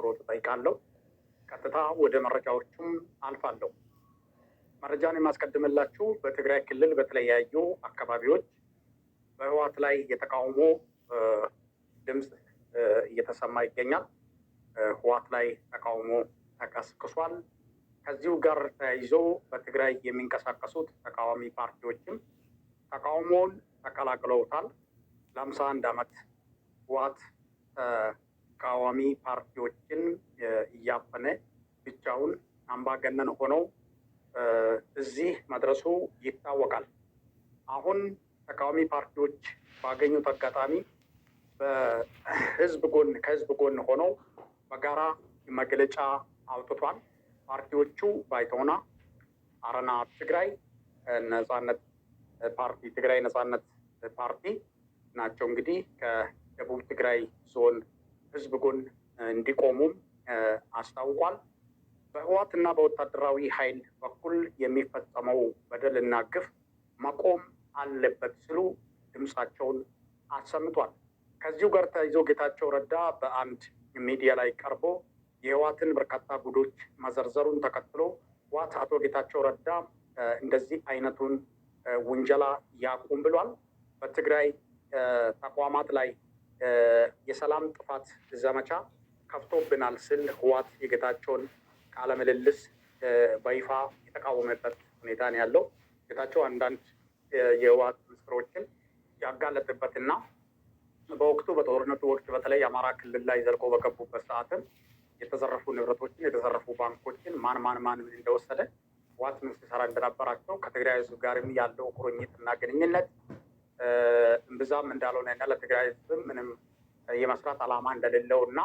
በአክብሮት እጠይቃለሁ። ቀጥታ ወደ መረጃዎቹም አልፋለሁ። መረጃን የማስቀድምላችሁ በትግራይ ክልል በተለያዩ አካባቢዎች በህወሓት ላይ የተቃውሞ ድምፅ እየተሰማ ይገኛል። ህወሓት ላይ ተቃውሞ ተቀስቅሷል። ከዚሁ ጋር ተያይዞ በትግራይ የሚንቀሳቀሱት ተቃዋሚ ፓርቲዎችም ተቃውሞውን ተቀላቅለውታል። ለ51 ዓመት ህወሓት ተቃዋሚ ፓርቲዎችን እያፈነ ብቻውን አምባገነን ሆነው እዚህ መድረሱ ይታወቃል። አሁን ተቃዋሚ ፓርቲዎች ባገኙት አጋጣሚ ከህዝብ ጎን ሆነው በጋራ መግለጫ አውጥቷል። ፓርቲዎቹ ባይቶና፣ አረና ትግራይ፣ ነጻነት ፓርቲ፣ ትግራይ ነጻነት ፓርቲ ናቸው። እንግዲህ ከደቡብ ትግራይ ዞን ህዝብ ጎን እንዲቆሙም አስታውቋል። በህወሓትና በወታደራዊ ኃይል በኩል የሚፈጸመው በደልና ግፍ መቆም አለበት ሲሉ ድምፃቸውን አሰምቷል። ከዚሁ ጋር ተያይዞ ጌታቸው ረዳ በአንድ ሚዲያ ላይ ቀርቦ የህወሓትን በርካታ ጉዶች መዘርዘሩን ተከትሎ ህወሓት አቶ ጌታቸው ረዳ እንደዚህ አይነቱን ውንጀላ ያቁም ብሏል። በትግራይ ተቋማት ላይ የሰላም ጥፋት ዘመቻ ከፍቶብናል ስል ህወሓት የጌታቸውን ቃለ ምልልስ በይፋ የተቃወመበት ሁኔታ ነው ያለው። ጌታቸው አንዳንድ የህወሓት ምስጢሮችን ያጋለጥበትና በወቅቱ በጦርነቱ ወቅት በተለይ አማራ ክልል ላይ ዘልቆ በገቡበት ሰዓትም የተዘረፉ ንብረቶችን፣ የተዘረፉ ባንኮችን ማን እንደወሰደ ህወሓት ምን ሲሰራ እንደነበራቸው ከትግራይ ህዝብ ጋርም ያለው ቁርኝትና ግንኙነት እምብዛም እንዳልሆነ እና ለትግራይ ህዝብም ምንም የመስራት ዓላማ እንደሌለው እና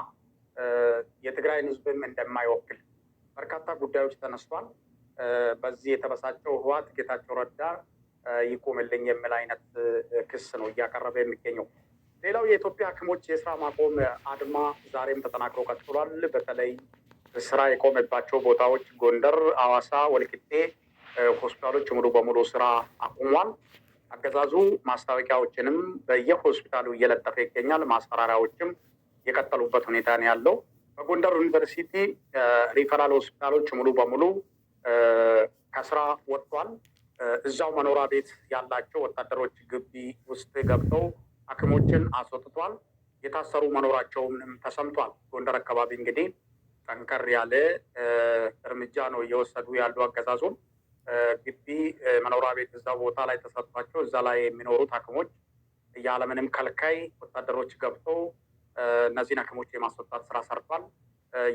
የትግራይን ህዝብም እንደማይወክል በርካታ ጉዳዮች ተነስቷል። በዚህ የተበሳጨው ህወሓት ጌታቸው ረዳ ይቆምልኝ የሚል አይነት ክስ ነው እያቀረበ የሚገኘው። ሌላው የኢትዮጵያ ሐኪሞች የስራ ማቆም አድማ ዛሬም ተጠናክሮ ቀጥሏል። በተለይ ስራ የቆመባቸው ቦታዎች ጎንደር፣ አዋሳ፣ ወልቂጤ ሆስፒታሎች ሙሉ በሙሉ ስራ አቁሟል። አገዛዙ ማስታወቂያዎችንም በየሆስፒታሉ እየለጠፈ ይገኛል። ማስፈራሪያዎችም የቀጠሉበት ሁኔታ ነው ያለው። በጎንደር ዩኒቨርሲቲ ሪፈራል ሆስፒታሎች ሙሉ በሙሉ ከስራ ወጥቷል። እዛው መኖሪያ ቤት ያላቸው ወታደሮች ግቢ ውስጥ ገብተው ሐኪሞችን አስወጥቷል። የታሰሩ መኖራቸውንም ተሰምቷል። ጎንደር አካባቢ እንግዲህ ጠንከር ያለ እርምጃ ነው እየወሰዱ ያሉ አገዛዙም ግቢ መኖሪያ ቤት እዛ ቦታ ላይ ተሰጥቷቸው እዛ ላይ የሚኖሩት ሐኪሞች ያለምንም ከልካይ ወታደሮች ገብተው እነዚህን ሐኪሞች የማስወጣት ስራ ሰርቷል።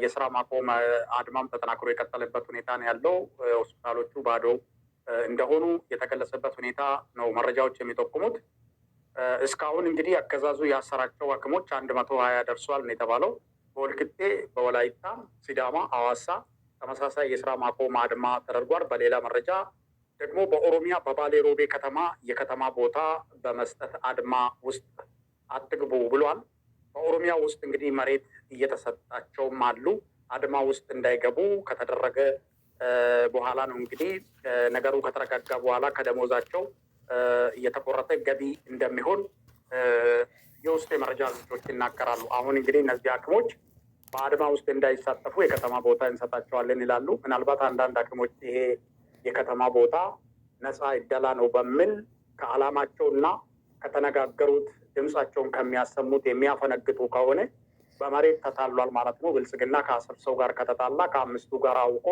የስራ ማቆም አድማም ተጠናክሮ የቀጠለበት ሁኔታ ነው ያለው። ሆስፒታሎቹ ባዶ እንደሆኑ የተገለጸበት ሁኔታ ነው መረጃዎች የሚጠቁሙት። እስካሁን እንግዲህ አገዛዙ ያሰራቸው ሐኪሞች 120 ደርሷል ነው የተባለው። በወልቂጤ፣ በወላይታ፣ ሲዳማ፣ ሐዋሳ ተመሳሳይ የስራ ማቆም አድማ ተደርጓል። በሌላ መረጃ ደግሞ በኦሮሚያ በባሌ ሮቤ ከተማ የከተማ ቦታ በመስጠት አድማ ውስጥ አትግቡ ብሏል። በኦሮሚያ ውስጥ እንግዲህ መሬት እየተሰጣቸውም አሉ። አድማ ውስጥ እንዳይገቡ ከተደረገ በኋላ ነው እንግዲህ ነገሩ ከተረጋጋ በኋላ ከደሞዛቸው እየተቆረጠ ገቢ እንደሚሆን የውስጥ የመረጃ ምንጮች ይናገራሉ። አሁን እንግዲህ እነዚህ ሐኪሞች በአድማ ውስጥ እንዳይሳተፉ የከተማ ቦታ እንሰጣቸዋለን ይላሉ። ምናልባት አንዳንድ ሐኪሞች ይሄ የከተማ ቦታ ነፃ ይደላ ነው በሚል ከዓላማቸውና ከተነጋገሩት ድምፃቸውን ከሚያሰሙት የሚያፈነግጡ ከሆነ በመሬት ተታሏል ማለት ነው። ብልጽግና ከ10 ሰው ጋር ከተጣላ ከ5ቱ ጋር አውቆ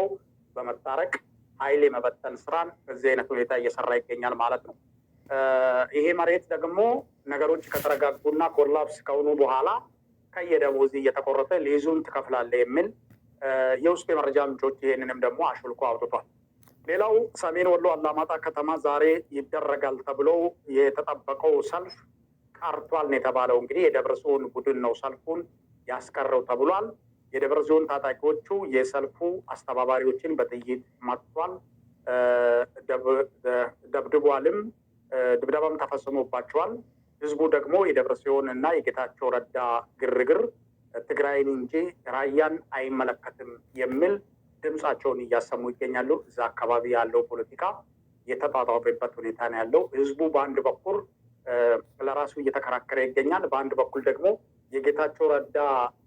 በመታረቅ ኃይል የመበተን ስራን በዚህ አይነት ሁኔታ እየሰራ ይገኛል ማለት ነው። ይሄ መሬት ደግሞ ነገሮች ከተረጋጉና ኮላፕስ ከሆኑ በኋላ ከየደሞዝ እየተቆረጠ ሊዙን ትከፍላለህ የሚል የውስጥ የመረጃ ምንጮች ይሄንንም ደግሞ አሽልኮ አውጥቷል። ሌላው ሰሜን ወሎ አላማጣ ከተማ ዛሬ ይደረጋል ተብሎ የተጠበቀው ሰልፍ ቀርቷል ነው የተባለው። እንግዲህ የደብረጽዮን ቡድን ነው ሰልፉን ያስቀረው ተብሏል። የደብረጽዮን ታጣቂዎቹ የሰልፉ አስተባባሪዎችን በጥይት መጥቷል፣ ደብድቧልም፣ ድብደባም ተፈጽሞባቸዋል። ህዝቡ ደግሞ የደብረጽዮን እና የጌታቸው ረዳ ግርግር ትግራይን እንጂ ራያን አይመለከትም የሚል ድምፃቸውን እያሰሙ ይገኛሉ። እዛ አካባቢ ያለው ፖለቲካ የተጣጣበበት ሁኔታ ነው ያለው። ህዝቡ በአንድ በኩል ለራሱ እየተከራከረ ይገኛል፣ በአንድ በኩል ደግሞ የጌታቸው ረዳ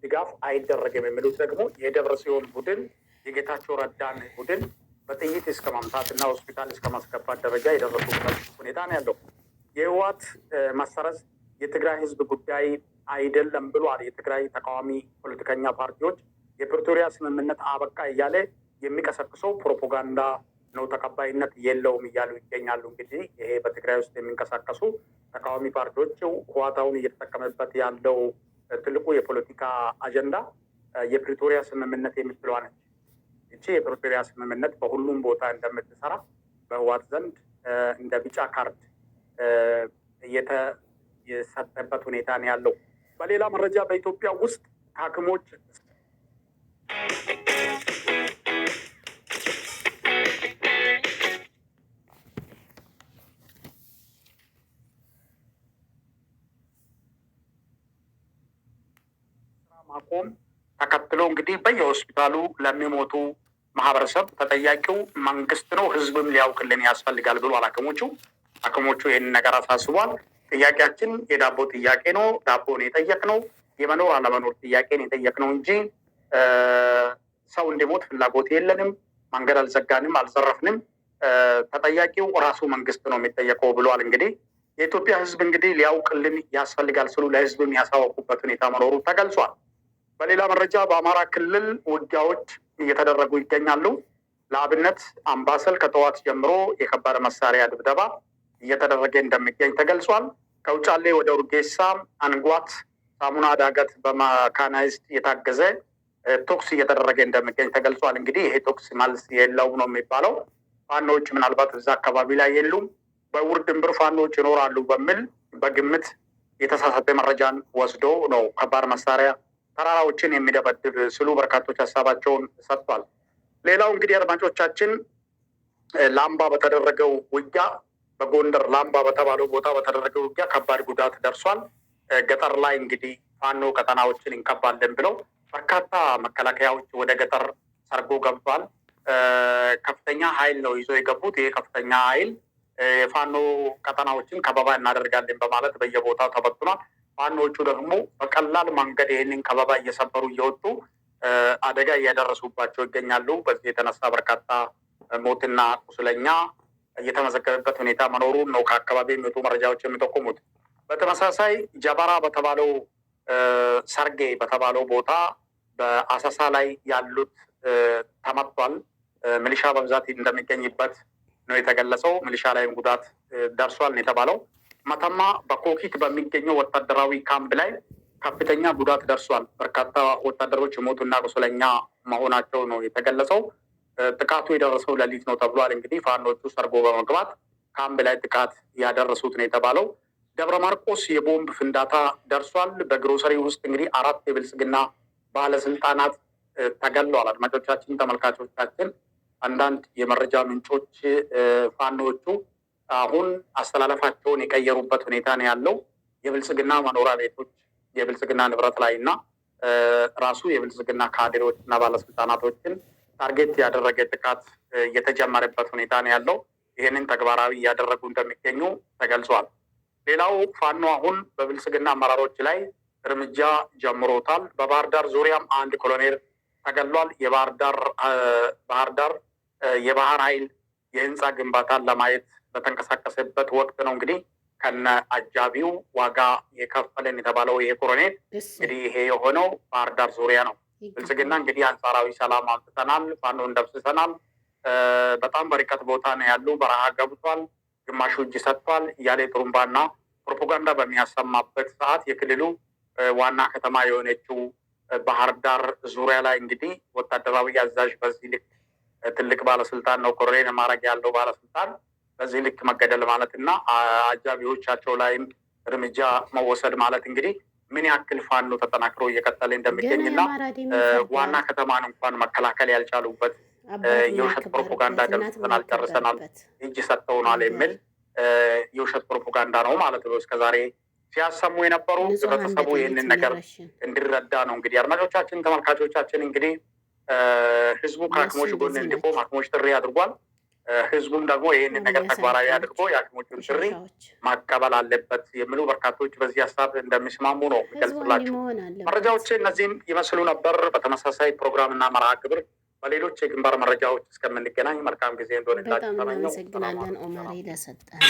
ድጋፍ አይደረግም የሚሉት ደግሞ የደብረ ጽዮን ቡድን የጌታቸው ረዳን ቡድን በጥይት እስከ ማምታት እና ሆስፒታል እስከ ማስገባት ደረጃ የደረሱበት ሁኔታ ነው ያለው። የህወሓት መሰረዝ የትግራይ ህዝብ ጉዳይ አይደለም ብሏል። የትግራይ ተቃዋሚ ፖለቲከኛ ፓርቲዎች የፕሪቶሪያ ስምምነት አበቃ እያለ የሚቀሰቅሰው ፕሮፓጋንዳ ነው፣ ተቀባይነት የለውም እያሉ ይገኛሉ። እንግዲህ ይሄ በትግራይ ውስጥ የሚንቀሳቀሱ ተቃዋሚ ፓርቲዎች ህወሓትን እየተጠቀመበት ያለው ትልቁ የፖለቲካ አጀንዳ የፕሪቶሪያ ስምምነት የምትለዋ ነች። ይቺ የፕሪቶሪያ ስምምነት በሁሉም ቦታ እንደምትሰራ በህወሓት ዘንድ እንደ ቢጫ ካርድ የተሰጠበት ሁኔታ ነው ያለው። በሌላ መረጃ በኢትዮጵያ ውስጥ ሐኪሞች ማቆም ተከትሎ እንግዲህ በየሆስፒታሉ ለሚሞቱ ማህበረሰብ ተጠያቂው መንግስት ነው፣ ህዝብም ሊያውቅልን ያስፈልጋል ብሏል። ሐኪሞቹ ይህንን ነገር አሳስቧል። ጥያቄያችን የዳቦ ጥያቄ ነው፣ ዳቦን የጠየቅነው የመኖር አለመኖር ጥያቄን የጠየቅነው እንጂ ሰው እንዲሞት ፍላጎት የለንም፣ መንገድ አልዘጋንም፣ አልዘረፍንም፣ ተጠያቂው ራሱ መንግስት ነው የሚጠየቀው ብሏል። እንግዲህ የኢትዮጵያ ህዝብ እንግዲህ ሊያውቅልን ያስፈልጋል ስሉ ለህዝብም ያሳወቁበት ሁኔታ መኖሩ ተገልጿል። በሌላ መረጃ በአማራ ክልል ውጊያዎች እየተደረጉ ይገኛሉ። ለአብነት አምባሰል ከጠዋት ጀምሮ የከባድ መሳሪያ ድብደባ እየተደረገ እንደሚገኝ ተገልጿል። ከውጫሌ ወደ ኡርጌሳ፣ አንጓት፣ ሳሙና ዳገት በመካናይዝድ የታገዘ ቶክስ እየተደረገ እንደሚገኝ ተገልጿል። እንግዲህ ይሄ ቶክስ መልስ የለውም ነው የሚባለው። ፋኖዎች ምናልባት እዛ አካባቢ ላይ የሉም፣ በውር ድንብር ፋኖዎች ይኖራሉ በሚል በግምት የተሳሳተ መረጃን ወስዶ ነው ከባድ መሳሪያ ተራራዎችን የሚደበድብ ስሉ በርካቶች ሀሳባቸውን ሰጥቷል። ሌላው እንግዲህ አድማጮቻችን ላምባ በተደረገው ውጊያ በጎንደር ላምባ በተባለው ቦታ በተደረገው ውጊያ ከባድ ጉዳት ደርሷል። ገጠር ላይ እንግዲህ ፋኖ ቀጠናዎችን እንከባለን ብለው በርካታ መከላከያዎች ወደ ገጠር ሰርጎ ገብቷል። ከፍተኛ ኃይል ነው ይዞ የገቡት። ይሄ ከፍተኛ ኃይል የፋኖ ቀጠናዎችን ከበባ እናደርጋለን በማለት በየቦታው ተበትኗል። ፋኖቹ ደግሞ በቀላል መንገድ ይህንን ከበባ እየሰበሩ እየወጡ አደጋ እያደረሱባቸው ይገኛሉ። በዚህ የተነሳ በርካታ ሞትና ቁስለኛ እየተመዘገበበት ሁኔታ መኖሩን ነው ከአካባቢ የሚወጡ መረጃዎች የሚጠቁሙት። በተመሳሳይ ጀበራ በተባለው ሰርጌ በተባለው ቦታ በአሰሳ ላይ ያሉት ተመቷል። ሚሊሻ በብዛት እንደሚገኝበት ነው የተገለጸው። ሚሊሻ ላይም ጉዳት ደርሷል ነው የተባለው። መተማ በኮኪት በሚገኘው ወታደራዊ ካምፕ ላይ ከፍተኛ ጉዳት ደርሷል። በርካታ ወታደሮች ሞቱና ቁስለኛ መሆናቸው ነው የተገለጸው። ጥቃቱ የደረሰው ሌሊት ነው ተብሏል። እንግዲህ ፋኖቹ ሰርጎ በመግባት ካምፕ ላይ ጥቃት ያደረሱት ነው የተባለው። ደብረ ማርቆስ የቦምብ ፍንዳታ ደርሷል። በግሮሰሪ ውስጥ እንግዲህ 4 የብልጽግና ባለስልጣናት ተገለዋል። አድማጮቻችን፣ ተመልካቾቻችን አንዳንድ የመረጃ ምንጮች ፋኖቹ አሁን አስተላለፋቸውን የቀየሩበት ሁኔታ ነው ያለው። የብልጽግና መኖሪያ ቤቶች የብልጽግና ንብረት ላይ እና ራሱ የብልጽግና ካድሬዎች እና ባለስልጣናቶችን ታርጌት ያደረገ ጥቃት የተጀመረበት ሁኔታ ነው ያለው። ይህንን ተግባራዊ እያደረጉ እንደሚገኙ ተገልጿል። ሌላው ፋኖ አሁን በብልጽግና አመራሮች ላይ እርምጃ ጀምሮታል። በባህር ዳር ዙሪያም አንድ ኮሎኔል ተገሏል። ባህር ዳር የባህር ኃይል የህንፃ ግንባታን ለማየት በተንቀሳቀሰበት ወቅት ነው እንግዲህ ከነ አጃቢው ዋጋ የከፈለን የተባለው ይሄ ኮሎኔል። እንግዲህ ይሄ የሆነው ባህር ዳር ዙሪያ ነው። ብልጽግና እንግዲህ አንጻራዊ ሰላም አምጥተናል፣ ፋኖን ደምስሰናል፣ በጣም በርቀት ቦታ ነው ያሉ፣ በረሃ ገብቷል፣ ግማሹ እጅ ሰጥቷል እያለ ጥሩምባና ፕሮፓጋንዳ በሚያሰማበት ሰዓት የክልሉ ዋና ከተማ የሆነችው ባህር ዳር ዙሪያ ላይ እንግዲህ ወታደራዊ አዛዥ በዚህ ልክ ትልቅ ባለስልጣን ነው ኮሎኔል ማዕረግ ያለው ባለስልጣን በዚህ ልክ መገደል ማለት እና አጃቢዎቻቸው ላይም እርምጃ መወሰድ ማለት እንግዲህ ምን ያክል ፋኖ ተጠናክሮ እየቀጠለ እንደሚገኝና ዋና ከተማን እንኳን መከላከል ያልቻሉበት የውሸት ፕሮፓጋንዳ ደምስሰናል፣ ጨርሰናል፣ እጅ ሰጥተውናል የሚል የውሸት ፕሮፓጋንዳ ነው ማለት ነው እስከዛሬ ሲያሰሙ የነበሩ። ህብረተሰቡ ይህንን ነገር እንዲረዳ ነው እንግዲህ አድማጮቻችን፣ ተመልካቾቻችን እንግዲህ ህዝቡ ከሐኪሞች ጎን እንዲቆም ሐኪሞች ጥሪ አድርጓል። ህዝቡም ደግሞ ይህንን ነገር ተግባራዊ አድርጎ የሐኪሞቹን ጥሪ ማቀበል አለበት የሚሉ በርካቶች በዚህ ሀሳብ እንደሚስማሙ ነው የሚገልጽላችሁ። መረጃዎች እነዚህም ይመስሉ ነበር። በተመሳሳይ ፕሮግራምና መርሃ ግብር በሌሎች የግንባር መረጃዎች እስከምንገናኝ መልካም ጊዜ እንደሆነላችሁ ተመኘው። በጣም እናመሰግናለን ኦማሪ ለሰጠን